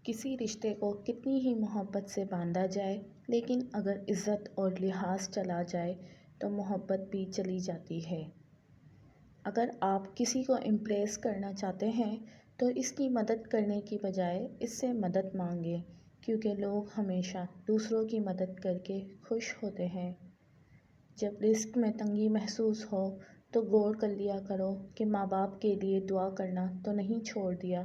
کسی رشتے کو کتنی ہی محبت سے باندھا جائے، لیکن اگر عزت اور لحاظ چلا جائے تو محبت بھی چلی جاتی ہے۔ اگر آپ کسی کو امپریس کرنا چاہتے ہیں تو اس کی مدد کرنے کی بجائے اس سے مدد مانگیں، کیونکہ لوگ ہمیشہ دوسروں کی مدد کر کے خوش ہوتے ہیں۔ جب رزق میں تنگی محسوس ہو تو غور کر لیا کرو کہ ماں باپ کے لیے دعا کرنا تو نہیں چھوڑ دیا۔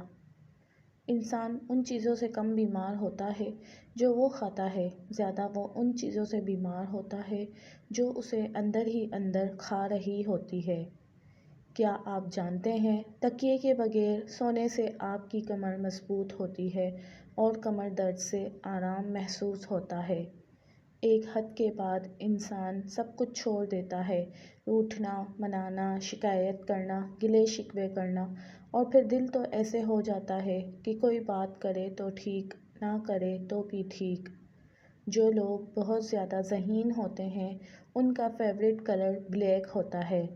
انسان ان چیزوں سے کم بیمار ہوتا ہے جو وہ کھاتا ہے، زیادہ وہ ان چیزوں سے بیمار ہوتا ہے جو اسے اندر ہی اندر کھا رہی ہوتی ہے۔ کیا آپ جانتے ہیں، تکیے کے بغیر سونے سے آپ کی کمر مضبوط ہوتی ہے اور کمر درد سے آرام محسوس ہوتا ہے۔ ایک حد کے بعد انسان سب کچھ چھوڑ دیتا ہے، روٹھنا، منانا، شکایت کرنا، گلے شکوے کرنا، اور پھر دل تو ایسے ہو جاتا ہے کہ کوئی بات کرے تو ٹھیک، نہ کرے تو بھی ٹھیک۔ جو لوگ بہت زیادہ ذہین ہوتے ہیں ان کا فیورٹ کلر بلیک ہوتا ہے۔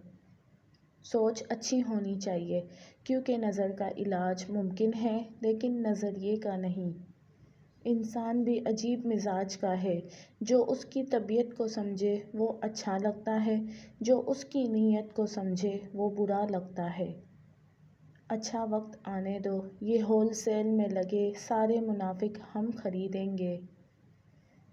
سوچ اچھی ہونی چاہیے، کیونکہ نظر کا علاج ممکن ہے لیکن نظریے کا نہیں۔ انسان بھی عجیب مزاج کا ہے، جو اس کی طبیعت کو سمجھے وہ اچھا لگتا ہے، جو اس کی نیت کو سمجھے وہ برا لگتا ہے۔ اچھا وقت آنے دو، یہ ہول سیل میں لگے سارے منافق ہم خریدیں گے۔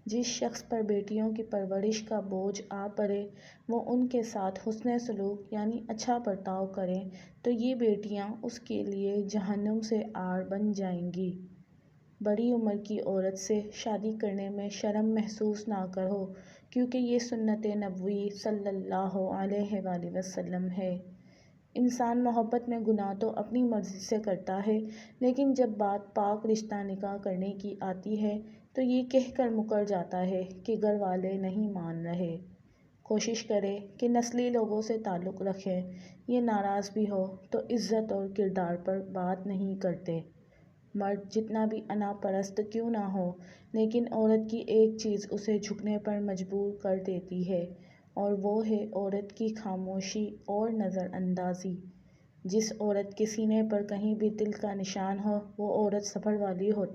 جس شخص پر بیٹیوں کی پرورش کا بوجھ آ پڑے وہ ان کے ساتھ حسن سلوک یعنی اچھا برتاؤ کرے تو یہ بیٹیاں اس کے لیے جہنم سے آڑ بن جائیں گی۔ بڑی عمر کی عورت سے شادی کرنے میں شرم محسوس نہ کرو، کیونکہ یہ سنت نبوی صلی اللہ علیہ وآلہ وسلم ہے۔ انسان محبت میں گناہ تو اپنی مرضی سے کرتا ہے، لیکن جب بات پاک رشتہ نکاح کرنے کی آتی ہے تو یہ کہہ کر مکر جاتا ہے کہ گھر والے نہیں مان رہے۔ کوشش کریں کہ نسلی لوگوں سے تعلق رکھیں، یہ ناراض بھی ہو تو عزت اور کردار پر بات نہیں کرتے۔ مرد جتنا بھی انا پرست کیوں نہ ہو، لیکن عورت کی ایک چیز اسے جھکنے پر مجبور کر دیتی ہے، اور وہ ہے عورت کی خاموشی اور نظر اندازی۔ جس عورت کے سینے پر کہیں بھی دل کا نشان ہو وہ عورت صبر والی ہوتی ہے۔